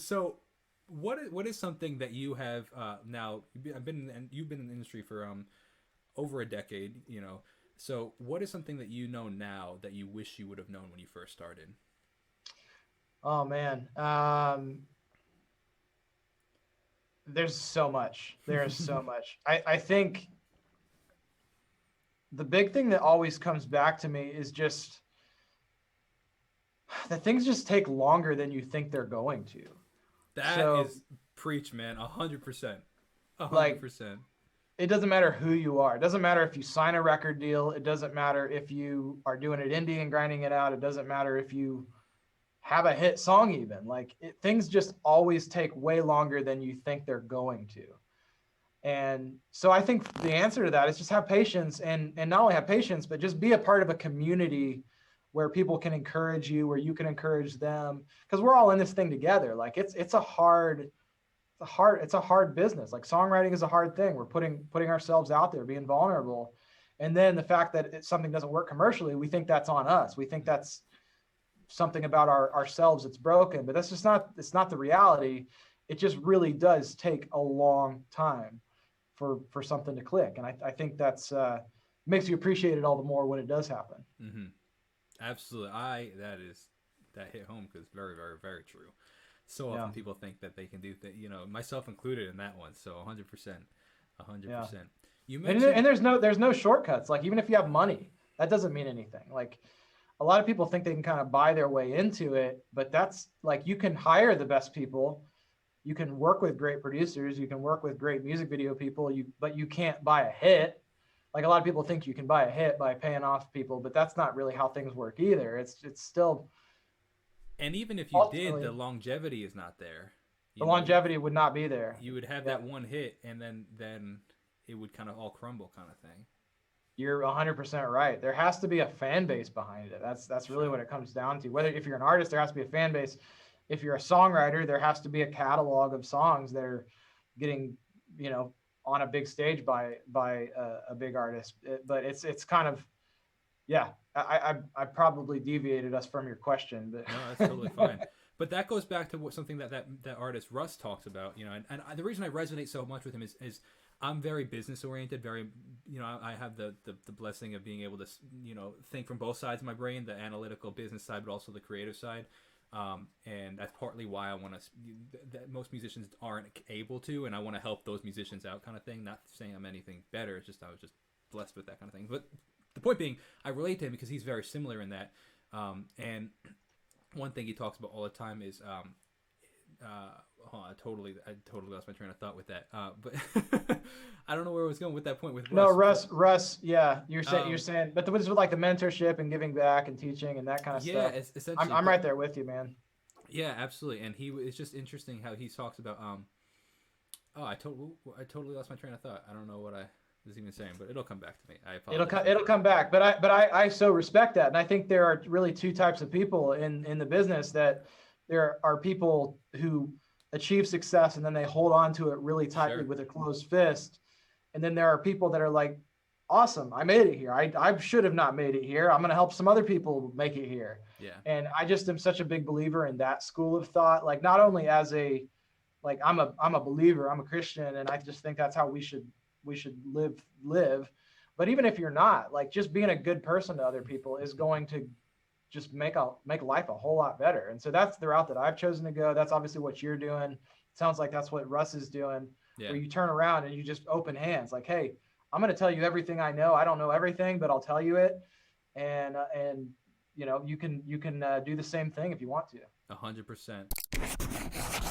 So what is something that you have now? You've been in the industry for over a decade. So what is something that you know now that you wish you would have known when you first started? Oh man. There's so much. There's so much. I think the big thing that always comes back to me is just that things just take longer than you think they're going to. That So is preach, man. 100%. a hundred like percent. it doesn't matter who you are. It doesn't matter if you sign a record deal. It doesn't matter if you are doing it indie and grinding it out. It doesn't matter if you have a hit song even. Things just always take way longer than you think they're going to. And so I think the answer to that is just have patience and not only have patience, but just be a part of a community where people can encourage you, where you can encourage them. Because we're all in this thing together. Like it's a hard business. Like songwriting is a hard thing. We're putting ourselves out there, being vulnerable. And then the fact that something doesn't work commercially, we think that's on us. We think that's something about ourselves that's broken, but that's just not, it's not the reality. It just really does take a long time for something to click. And I think that's makes you appreciate it all the more when it does happen. Mm-hmm. Absolutely. That hit home because very, very, very true. So Yeah. often people think that they can do that, myself included in that one. So 100%, a hundred Yeah. percent. You And mentioned, there's no shortcuts. Like even if you have money, that doesn't mean anything. Like a lot of people think they can kind of buy their way into it, but that's like you can hire the best people, you can work with great producers, you can work with great music video people, but you can't buy a hit. Like a lot of people think you can buy a hit by paying off people, but that's not really how things work either. It's still and even if you did, the ultimately longevity is not there. the You know, longevity would not be there. you would have Yeah, that one hit, and then it would kind of all crumble, kind of thing. you're 100% right. There has to be a fan base behind it. That's really Sure. what it comes down to. Whether if you're an artist, there has to be a fan base. If you're a songwriter, there has to be a catalog of songs that are getting, you know, on a big stage by a big artist. But it's kind of yeah. I probably deviated us from your question, No, that's totally fine. but But that goes back to something that artist Russ talks about, and the reason I resonate so much with him is I'm very business oriented, very, I have the blessing of being able to, think from both sides of my brain, the analytical business side, but also the creative side. And that's partly why I want to, that most musicians aren't able to, and I want to help those musicians out, kind of thing. Not saying I'm anything better, it's just I was just blessed with that kind of thing. But the point being, I relate to him because he's very similar in that. And one thing he talks about all the time is I totally lost my train of thought with that. But I don't know where I was going with that point with no, Russ. But Russ, yeah, you're um, saying, but with like the mentorship and giving back and teaching and that kind of yeah, stuff. I'm essentially. I'm But right there with you, man. yeah, absolutely. And it's just interesting how he talks about oh, I totally lost my train of thought. I don't know what I was even saying, but it'll come back to me. I apologize for It'll that. come back, but I so respect that, and I think there are really two types of people in the business. That there are people who achieve success and then they hold on to it really tightly Sure. with a closed fist, and then there are people that are like, awesome, I made it here. I should have not made it here. I'm going to help some other people make it here. Yeah. And I just am such a big believer in that school of thought. Like not only as a like I'm a believer, I'm a Christian, and I just think that's how we should live. But even if you're not, like just being a good person to other people is going to just make life a whole lot better. And so that's the route that I've chosen to go. That's obviously what you're doing. It sounds like that's what Russ is doing, Yeah. where you turn around and you just open hands, like, hey, I'm going to tell you everything I know. I don't know everything, but I'll tell you it. And you can do the same thing if you want to. 100%.